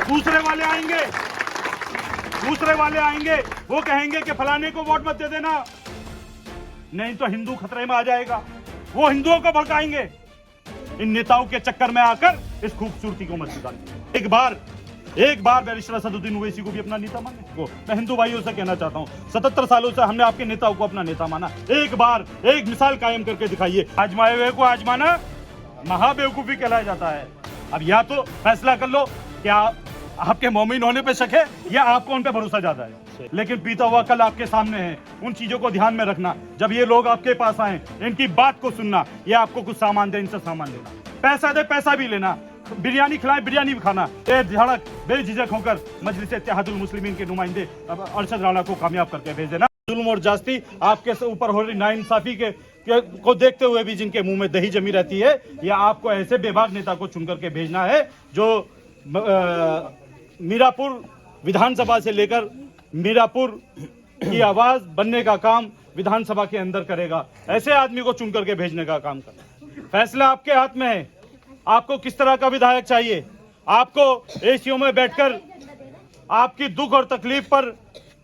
दूसरे वाले आएंगे, वो कहेंगे कि फलाने को वोट मत दे देना, नहीं तो हिंदू खतरे में आ जाएगा, वो हिंदुओं को भड़काएंगे। इन नेताओं के चक्कर में आकर इस खूबसूरती को मत बिगाड़िए। एक बार बैरिस्टर असदुद्दीन ओवैसी को भी अपना नेता माने। को मैं हिंदू भाइयों से कहना चाहता हूं, 77 सालों से हमने आपके नेताओं को अपना नेता माना, एक बार एक मिसाल कायम करके दिखाइए। आजमाए हुए को आजमाना महाबेवकूफी कहलाया जाता है। अब या तो फैसला कर लो क्या आपके मोमिन होने पे शक है या आपको उन पे भरोसा ज्यादा है, लेकिन पीता हुआ कल आपके सामने है। उन चीजों को ध्यान में रखना। जब ये लोग आपके पास आए, इनकी बात को सुनना, ये आपको कुछ सामान दे, इनसे सामान लेना, पैसा दे पैसा भी लेना, बिरयानी खिलाए बिरयानी भी खाना। धड़क बेझिझक होकर मजलिस इत्तेहादुल मुस्लिमीन के नुमाइंदे अरशद राणा को कामयाब करके भेज देना। जुल्म और जास्ती आपके ऊपर हो रही नाइंसाफी को देखते हुए भी जिनके मुंह में दही जमी रहती है, या आपको ऐसे बेबाक नेता को चुन करके भेजना है जो मीरापुर विधानसभा से लेकर मीरापुर की आवाज बनने का काम विधानसभा के अंदर करेगा। ऐसे आदमी को चुन करके भेजने का काम करें। फैसला आपके हाथ में है। आपको किस तरह का विधायक चाहिए? आपको एसीओ में बैठकर आपकी दुख और तकलीफ पर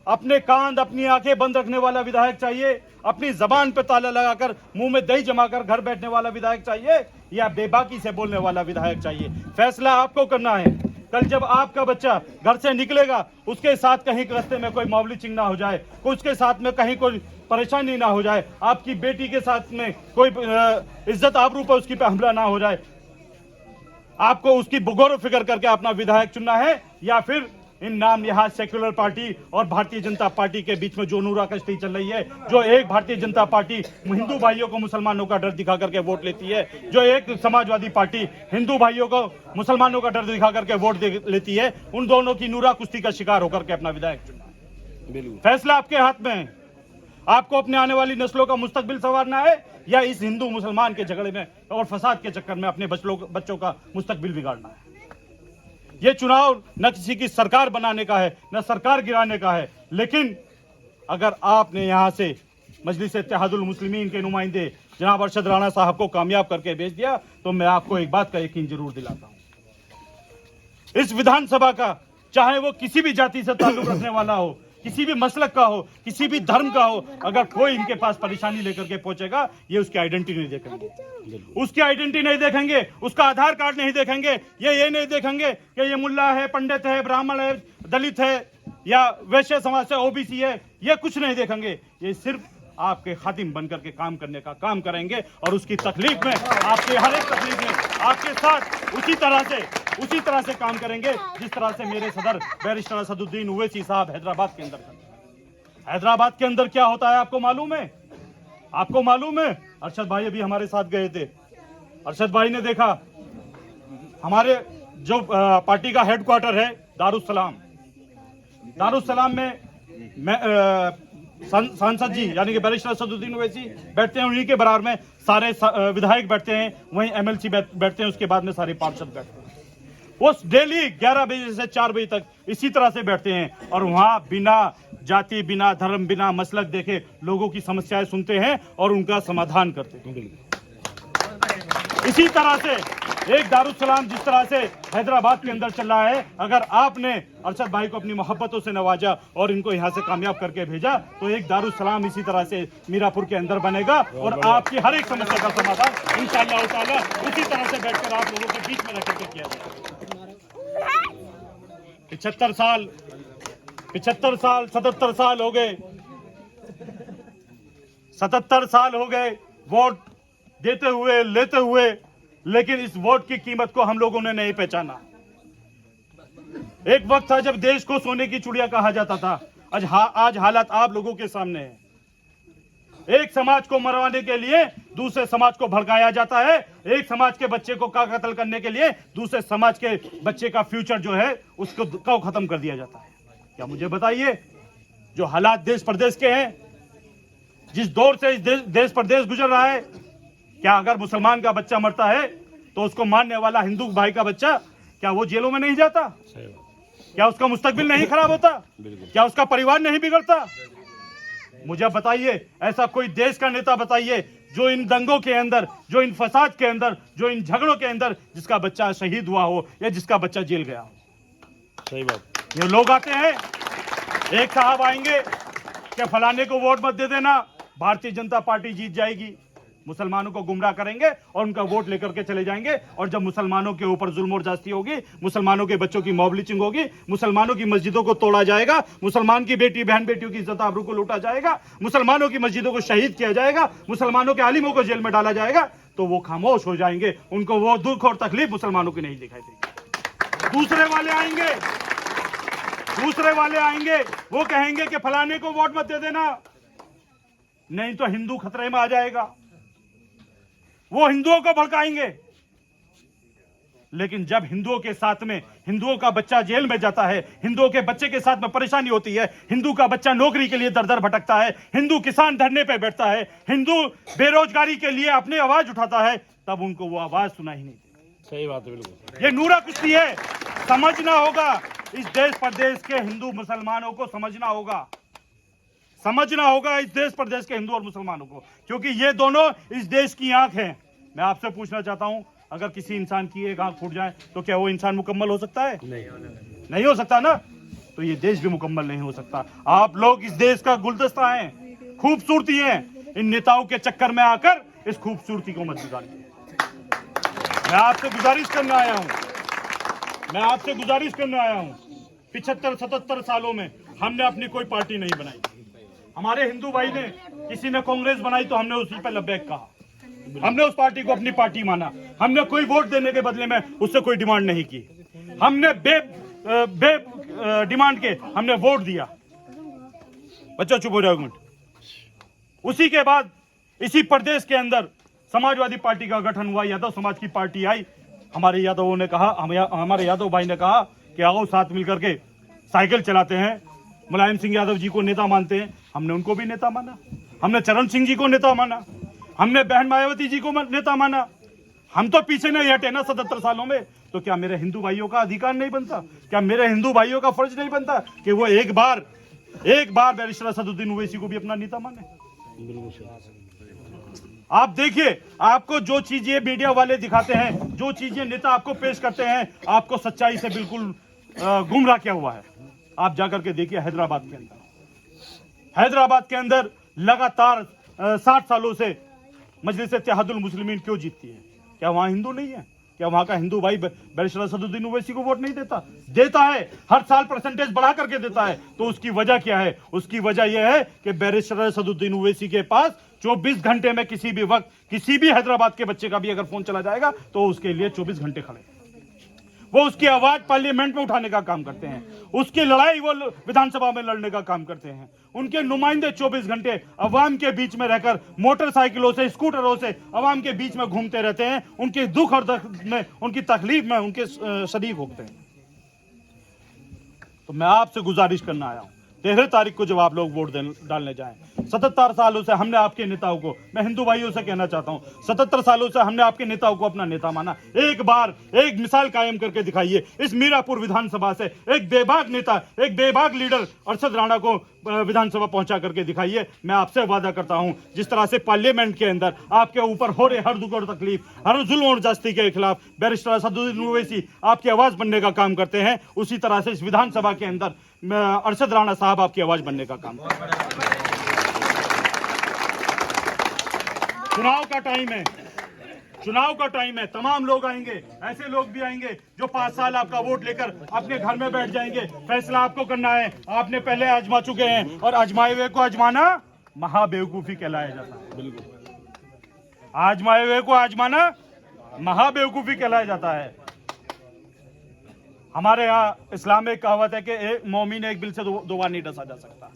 अपने कान अपनी आंखें बंद रखने वाला विधायक चाहिए? अपनी जबान पे ताला लगाकर मुंह में दही जमाकर घर बैठने वाला विधायक चाहिए, या बेबाकी से बोलने वाला विधायक चाहिए? फैसला आपको करना है। कल जब आपका बच्चा घर से निकलेगा, उसके साथ कहीं रास्ते में कोई मामूली चिंग ना हो जाए, उसके साथ में कहीं कोई परेशानी ना हो जाए, आपकी बेटी के साथ में कोई इज्जत आबरू पर उसकी पे हमला ना हो जाए, आपको उसकी गौर फिक्र करके अपना विधायक चुनना है, या फिर इन नाम यहाँ सेक्युलर पार्टी और भारतीय जनता पार्टी के बीच में जो नूरा कश्ती चल रही है, जो एक भारतीय जनता पार्टी हिंदू भाइयों को मुसलमानों का डर दिखा करके वोट लेती है, जो एक समाजवादी पार्टी हिंदू भाइयों को मुसलमानों का डर दिखा करके वोट लेती है, उन दोनों की नूरा कुश्ती का शिकार होकर के अपना विधायक चुनना। फैसला आपके हाथ में है। आपको अपने आने वाली नस्लों का मुस्तकबिल संवारना है, या इस हिंदू मुसलमान के झगड़े में और फसाद के चक्कर में अपने बच्चों का मुस्तकबिल बिगाड़ना है। ये चुनाव न किसी की सरकार बनाने का है, न सरकार गिराने का है, लेकिन अगर आपने यहां से मजलिस इत्तेहादुल मुस्लिमीन के नुमाइंदे जनाब अरशद राणा साहब को कामयाब करके भेज दिया, तो मैं आपको एक बात का यकीन जरूर दिलाता हूं, इस विधानसभा का चाहे वो किसी भी जाति से ताल्लुक रखने वाला हो, किसी भी मसलक का हो, किसी भी धर्म का हो, अगर कोई इनके पास परेशानी लेकर के पहुंचेगा, ये उसकी आइडेंटिटी नहीं देखेंगे, उसकी आइडेंटिटी नहीं देखेंगे, उसका आधार कार्ड नहीं देखेंगे, ये नहीं देखेंगे कि ये मुल्ला है, पंडित है, ब्राह्मण है, दलित है, या वैश्य समाज से ओबीसी है, ये कुछ नहीं देखेंगे। ये सिर्फ आपके खादिम बनकर के काम करने का काम करेंगे, और उसकी तकलीफ में, आपके हर एक तकलीफ में आपके साथ उसी तरह से काम करेंगे जिस तरह से मेरे सदर बैरिस्टर असदुद्दीन ओवैसी साहब हैदराबाद के अंदर करते हैं। हैदराबाद के अंदर क्या होता है आपको मालूम है? आपको मालूम है? अरशद भाई अभी हमारे साथ गए थे। अरशद भाई ने देखा हमारे जो पार्टी का हेडक्वार्टर है दारुसलाम में सांसद जी यानी कि बैरिस्टर असदुद्दीन ओवैसी बैठते हैं, उन्हीं के बराबर में सारे विधायक बैठते हैं, वहीं एमएलसी बैठते हैं, उसके बाद में सारे पार्षद बैठते हैं। वो डेली 11 बजे से 4 बजे तक इसी तरह से बैठते हैं, और वहां बिना जाति, बिना धर्म, बिना मसलक देखे लोगों की समस्याएं सुनते हैं और उनका समाधान करते हैं। इसी तरह से एक दारुसलाम जिस तरह से हैदराबाद के अंदर चल रहा है, अगर आपने अरशद भाई को अपनी मोहब्बतों से नवाजा और इनको यहाँ से कामयाब करके भेजा, तो एक दारुसलाम इसी तरह से मीरापुर के अंदर बनेगा, और आपकी हर एक समस्या का समाधान इंशाअल्लाह ताला उसी तरह से बैठकर आप लोगों के बीच में रह करके किया जाएगा। 75 साल 77 साल हो गए, 77 साल हो गए वोट देते हुए, लेते हुए, लेकिन इस वोट की कीमत को हम लोगों ने नहीं पहचाना। एक वक्त था जब देश को सोने की चिड़िया कहा जाता था। आज हालात आप लोगों के सामने है। एक समाज को मरवाने के लिए दूसरे समाज को भड़काया जाता है, एक समाज के बच्चे को कत्ल करने के लिए दूसरे समाज के बच्चे का फ्यूचर जो है उसको खत्म कर दिया जाता है। क्या मुझे बताइए, जो हालात देश प्रदेश के हैं, जिस दौर से देश प्रदेश गुजर रहा है, क्या अगर मुसलमान का बच्चा मरता है तो उसको मारने वाला हिंदू भाई का बच्चा, क्या वो जेलों में नहीं जाता? क्या उसका मुस्तकबिल नहीं खराब होता? क्या उसका परिवार नहीं बिगड़ता? मुझे बताइए, ऐसा कोई देश का नेता बताइए जो इन दंगों के अंदर, जो इन फसाद के अंदर, जो इन झगड़ों के अंदर जिसका बच्चा शहीद हुआ हो या जिसका बच्चा जेल गया हो। सही बात। ये लोग आते हैं, एक साहब आएंगे कि फलाने को वोट मत दे देना, भारतीय जनता पार्टी जीत जाएगी, मुसलमानों को गुमराह करेंगे और उनका वोट लेकर के चले जाएंगे। और जब मुसलमानों के ऊपर जुल्म और ज्यादती होगी, मुसलमानों के बच्चों की मॉब लिंचिंग होगी, मुसलमानों की मस्जिदों को तोड़ा जाएगा, मुसलमान की बेटी बहन बेटियों की इज्जत आबरू को लूटा जाएगा, मुसलमानों की मस्जिदों को शहीद किया जाएगा, मुसलमानों के आलिमों को जेल में डाला जाएगा, तो वो खामोश हो जाएंगे। उनको वो दुख और तकलीफ मुसलमानों की नहीं दिखाई देगी। दूसरे वाले आएंगे, वो कहेंगे कि फलाने को वोट मत दे देना, नहीं तो हिंदू खतरे में आ जाएगा। वो हिंदुओं को भड़काएंगे। लेकिन जब हिंदुओं के साथ में हिंदुओं का बच्चा जेल में जाता है, हिंदुओं के बच्चे के साथ में परेशानी होती है, हिंदू का बच्चा नौकरी के लिए दर दर भटकता है, हिंदू किसान धरने पे बैठता है, हिंदू बेरोजगारी के लिए अपनी आवाज उठाता है, तब उनको वो आवाज सुनाई नहीं देती। सही बात है, बिल्कुल। ये नूरा कुश्ती है, समझना होगा। इस देश प्रदेश के हिंदू मुसलमानों को समझना होगा इस देश प्रदेश के हिंदू और मुसलमानों को, क्योंकि ये दोनों इस देश की आंख हैं। मैं आपसे पूछना चाहता हूं, अगर किसी इंसान की एक आंख फूट जाए तो क्या वो इंसान मुकम्मल हो सकता है? नहीं हो सकता ना। तो ये देश भी मुकम्मल नहीं हो सकता। आप लोग इस देश का गुलदस्ता हैं, खूबसूरती है। इन नेताओं के चक्कर में आकर इस खूबसूरती को मत बिगाड़िए। मैं आपसे गुजारिश करने आया हूं 75-77 सालों में हमने अपनी कोई पार्टी नहीं बनाई। हमारे हिंदू भाई ने, किसी ने कांग्रेस बनाई तो हमने उसी पर लब्बैक कहा, हमने उस पार्टी को अपनी पार्टी माना, हमने कोई वोट देने के बदले में उससे कोई डिमांड नहीं की, हमने बे डिमांड के हमने वोट दिया। बच्चों चुप हो जाओ एक मिनट। उसी के बाद इसी प्रदेश के अंदर समाजवादी पार्टी का गठन हुआ, यादव समाज की पार्टी आई। हमारे यादवों ने कहा, हमारे यादव भाई ने कहा कि आओ साथ मिलकर के साइकिल चलाते हैं। मुलायम सिंह यादव जी को नेता मानते हैं, हमने उनको भी नेता माना। हमने चरण सिंह जी को नेता माना, हमने बहन मायावती जी को नेता माना। हम तो पीछे नहीं हटे ना 77 सालों में। तो क्या मेरे हिंदू भाइयों का अधिकार नहीं बनता? क्या मेरे हिंदू भाइयों का फर्ज नहीं बनता कि वो एक बार बैरिस्टर असदुद्दीन ओवैसी को भी अपना नेता माने? आप देखिए, आपको जो चीजें मीडिया वाले दिखाते हैं, जो चीजें नेता आपको पेश करते हैं, आपको सच्चाई से बिल्कुल गुमराह किया हुआ है। आप जाकर के देखिए हैदराबाद के अंदर लगातार 60 सालों से मजलिस इत्तेहादुल मुस्लिमीन क्यों जीतती है? क्या वहां हिंदू नहीं है? क्या वहां का हिंदू भाई बैरिस्टर असदुद्दीन ओवैसी को वोट नहीं देता? देता है, हर साल परसेंटेज बढ़ा करके देता है। तो उसकी वजह क्या है? उसकी वजह यह है कि बैरिस्टर असदुद्दीन ओवैसी के पास 24 घंटे में किसी भी वक्त किसी भी हैदराबाद के बच्चे का भी अगर फोन चला जाएगा तो उसके लिए 24 घंटे खड़े। वो उसकी आवाज पार्लियामेंट में उठाने का काम करते हैं, उसकी लड़ाई वो विधानसभा में लड़ने का काम करते हैं। उनके नुमाइंदे 24 घंटे अवाम के बीच में रहकर मोटरसाइकिलों से, स्कूटरों से अवाम के बीच में घूमते रहते हैं। उनके दुख और दर्द में, उनकी तकलीफ में उनके शरीक होते हैं। तो मैं आपसे गुजारिश करना आया हूं, 13 तारीख को जब आप लोग वोट डालने जाएं, 77 सालों से हमने आपके नेताओं को, मैं हिंदू भाइयों से कहना चाहता हूं, 77 सालों से हमने आपके नेताओं को अपना नेता माना। एक बार एक मिसाल कायम करके दिखाइए। इस मीरापुर विधानसभा से एक बेबाक नेता, एक बेबाक लीडर अरशद राणा को विधानसभा पहुंचा करके दिखाइए। मैं आपसे वादा करता हूं, जिस तरह से पार्लियामेंट के अंदर आपके ऊपर हो रहे हर दुख और तकलीफ, हर जुल्म और ज्यादती के खिलाफ बैरिस्टर असदुद्दीन ओवैसी आपकी आवाज बनने का काम करते हैं, उसी तरह से इस विधानसभा के अंदर अरशद राणा साहब आपकी आवाज बनने का काम करते हैं। चुनाव का टाइम है, तमाम लोग आएंगे, ऐसे लोग भी आएंगे जो 5 साल आपका वोट लेकर अपने घर में बैठ जाएंगे। फैसला आपको करना है, आपने पहले आजमा चुके हैं, और आजमाए हुए को आजमाना महाबेवकूफी कहलाया जाता है। बिल्कुल, आजमाए हुए को आजमाना महाबेवकूफी कहलाया जाता है। हमारे यहाँ इस्लाम में कहावत है कि एक मोमिन एक बिल से दो बार नहीं डसा जा सकता।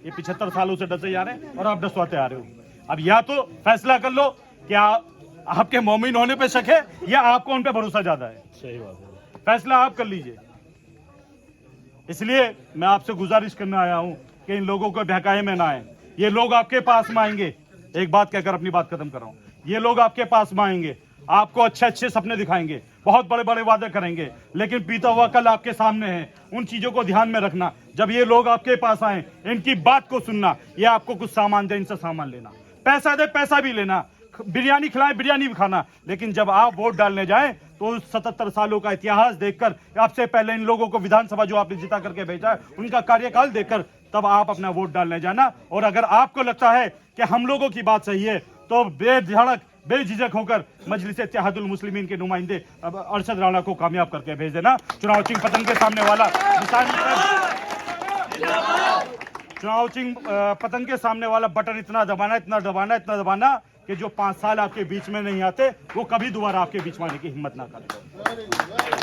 ये 75 सालों से डसे जा रहे हैं और आप डसवाते आ रहे हो। अब या तो फैसला कर लो कि आपके मोमिन होने पे शक है या आपको उन पे भरोसा ज्यादा है। सही बात है, फैसला आप कर लीजिए। इसलिए मैं आपसे गुजारिश करने आया हूं कि इन लोगों को बहकाए में ना आए। ये लोग आपके पास में आएंगे, एक बात कहकर अपनी बात खत्म कर रहा हूं। ये लोग आपके पास में आएंगे, आपको अच्छे अच्छे सपने दिखाएंगे, बहुत बड़े बड़े वादे करेंगे, लेकिन बीता हुआ कल आपके सामने है। उन चीजों को ध्यान में रखना। जब ये लोग आपके पास आए, इनकी बात को सुनना। ये आपको कुछ सामान दे, इनसे सामान लेना, पैसा दे पैसा भी लेना, बिरयानी खिलाए बिरयानी भी खाना, लेकिन जब आप वोट डालने जाएं तो 77 सालों का इतिहास देखकर, आपसे पहले इन लोगों को विधानसभा जो आपने जिता करके भेजा है उनका कार्यकाल देखकर तब आप अपना वोट डालने जाना। और अगर आपको लगता है कि हम लोगों की बात सही है तो बेधड़क बेझिझक होकर मजलिस इत्तेहादुल मुस्लिमीन के नुमाइंदे अरशद राणा को कामयाब करके भेज देना। चुनाव चिन्ह पतन के सामने वाला चुनाव चिन्ह पतन के सामने वाला बटन इतना दबाना कि जो 5 साल आपके बीच में नहीं आते वो कभी दोबारा आपके बीच में आने की हिम्मत ना करें।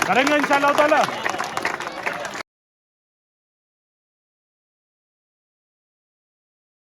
करेंगे इंशाअल्लाह ताला।